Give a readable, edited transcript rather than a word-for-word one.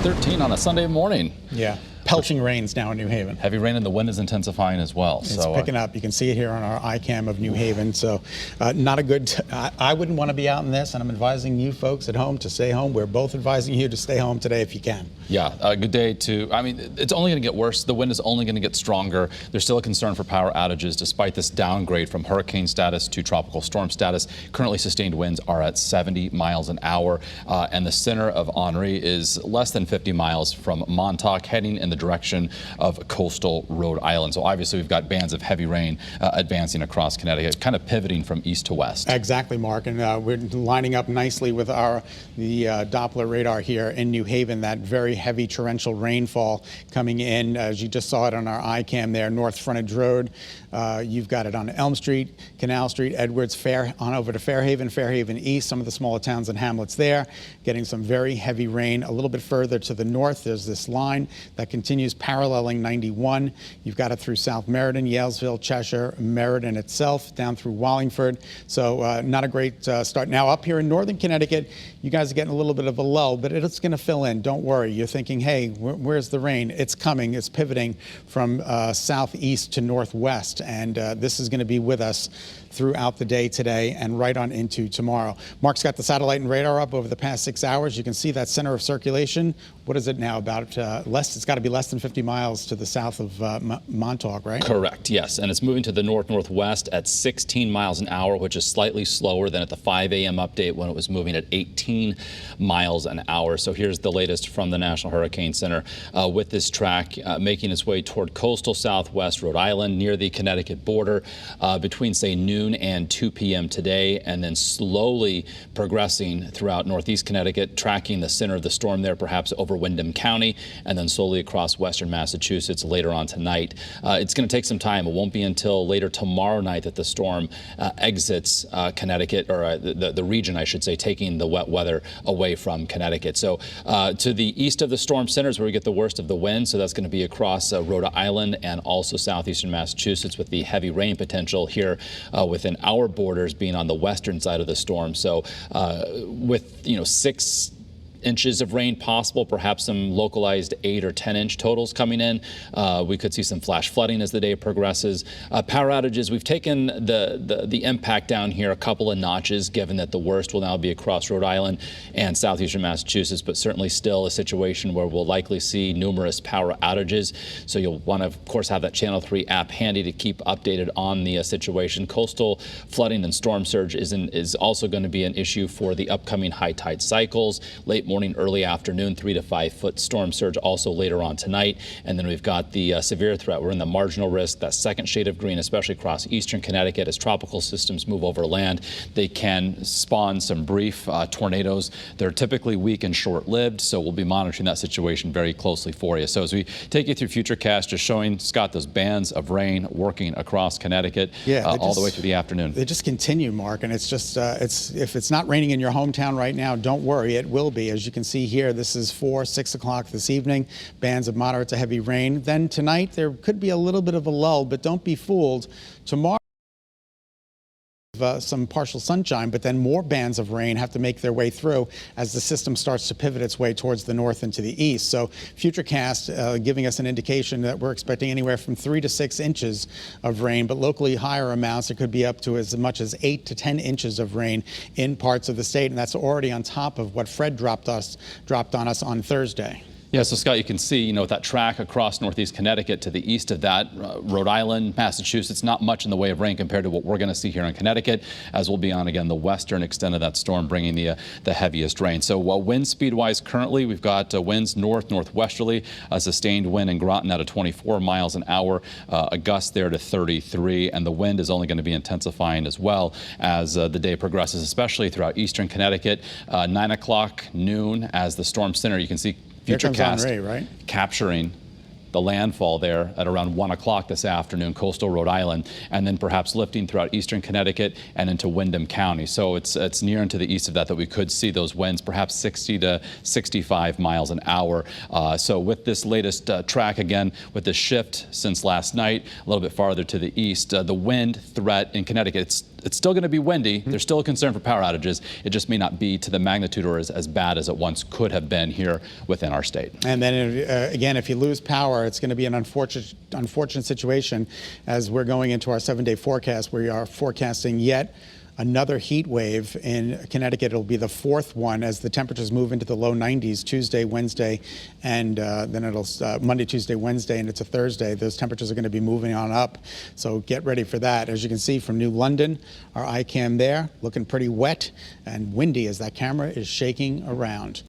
13 on a Sunday morning. Yeah. Pelting rains now in New Haven. Heavy rain and the wind is intensifying as well. It's picking up. You can see it here on our iCam of New Haven. So not a good, I wouldn't want to be out in this, and I'm advising you folks at home to stay home. We're both advising you to stay home today if you can. Yeah, a good day to, I mean, it's only going to get worse. The wind is only going to get stronger. There's still a concern for power outages despite this downgrade from hurricane status to tropical storm status. Currently sustained winds are at 70 miles an hour, and the center of Henri is less than 50 miles from Montauk, heading in the direction of coastal Rhode Island. So obviously we've got bands of heavy rain advancing across Connecticut, kind of pivoting from east to west. Exactly, Mark, and we're lining up nicely with the Doppler radar here in New Haven. That very heavy torrential rainfall coming in, as you just saw it on our iCam there, North Frontage Road. You've got it on Elm Street, Canal Street, Edwards, on over to Fairhaven, Fairhaven East, some of the smaller towns and hamlets there, getting some very heavy rain. A little bit further to the north, there's this line that continues paralleling 91. You've got it through South Meriden, Yalesville, Cheshire, Meriden itself, down through Wallingford. So not a great start. Now up here in northern Connecticut, you guys are getting a little bit of a lull, but it's going to fill in. Don't worry. You're thinking, hey, where's the rain? It's coming. It's pivoting from southeast to northwest, and this is going to be with us throughout the day today and right on into tomorrow. Mark's got the satellite and radar up over the past 6 hours. You can see that center of circulation. What is it now? About it's got to be less than 50 miles to the south of Montauk, right? Correct, yes. And it's moving to the north-northwest at 16 miles an hour, which is slightly slower than at the 5 a.m. update when it was moving at 18 miles an hour. So here's the latest from the National Hurricane Center with this track making its way toward coastal southwest Rhode Island near the Connecticut border between, say, noon and 2 p.m. today, and then slowly progressing throughout northeast Connecticut, tracking the center of the storm there, perhaps over Windham County, and then slowly across western Massachusetts later on tonight. It's going to take some time. It won't be until later tomorrow night that the storm exits Connecticut, or the region, I should say, taking the wet weather away from Connecticut. So to the east of the storm center is where we get the worst of the wind. So that's going to be across Rhode Island and also southeastern Massachusetts, with the heavy rain potential here within our borders being on the western side of the storm. So with 6 inches of rain possible, perhaps some localized 8 or 10 inch totals coming in. We could see some flash flooding as the day progresses. Power outages, we've taken the impact down here a couple of notches, given that the worst will now be across Rhode Island and southeastern Massachusetts, but certainly still a situation where we'll likely see numerous power outages. So you'll want to, of course, have that Channel 3 app handy to keep updated on the situation. Coastal flooding and storm surge is also going to be an issue for the upcoming high tide cycles. Late morning, early afternoon, 3 to 5 foot storm surge also later on tonight. And then we've got the severe threat. We're in the marginal risk, that second shade of green, especially across eastern Connecticut. As tropical systems move over land, they can spawn some brief tornadoes. They're typically weak and short-lived, so we'll be monitoring that situation very closely for you. So as we take you through Futurecast, just showing, Scott, those bands of rain working across Connecticut all the way through the afternoon. They just continue, Mark, and it's just, if it's not raining in your hometown right now, don't worry, it will be. As you can see here, this is 6 o'clock this evening, bands of moderate to heavy rain. Then tonight, there could be a little bit of a lull, but don't be fooled. Tomorrow, some partial sunshine, but then more bands of rain have to make their way through as the system starts to pivot its way towards the north and to the east. So Futurecast giving us an indication that we're expecting anywhere from 3 to 6 inches of rain, but locally higher amounts. It could be up to as much as 8 to 10 inches of rain in parts of the state, and that's already on top of what Fred dropped on us on Thursday. Yeah, so Scott, you can see, with that track across northeast Connecticut to the east of that, Rhode Island, Massachusetts, not much in the way of rain compared to what we're going to see here in Connecticut, as we'll be on, again, the western extent of that storm, bringing the heaviest rain. So wind speed-wise, currently, we've got winds north-northwesterly, a sustained wind in Groton out of 24 miles an hour, a gust there to 33, and the wind is only going to be intensifying as well as the day progresses, especially throughout eastern Connecticut. 9 o'clock, noon, as the storm center, you can see Futurecast Henri, right? capturing the landfall there at around 1 o'clock this afternoon, coastal Rhode Island, and then perhaps lifting throughout eastern Connecticut and into Windham County. So it's near and to the east of that we could see those winds, perhaps 60 to 65 miles an hour. So with this latest track, again, with the shift since last night, a little bit farther to the east, the wind threat in Connecticut, it's it's still going to be windy. There's still a concern for power outages. It just may not be to the magnitude or as bad as it once could have been here within our state. And then again, if you lose power, it's going to be an unfortunate situation as we're going into our 7-day forecast. We are forecasting yet another heat wave in Connecticut. It'll be the fourth one as the temperatures move into the low 90s Tuesday, Wednesday, and then it'll Monday, Tuesday, Wednesday, and it's a Thursday. Those temperatures are going to be moving on up. So get ready for that. As you can see from New London, our ICAM there looking pretty wet and windy as that camera is shaking around.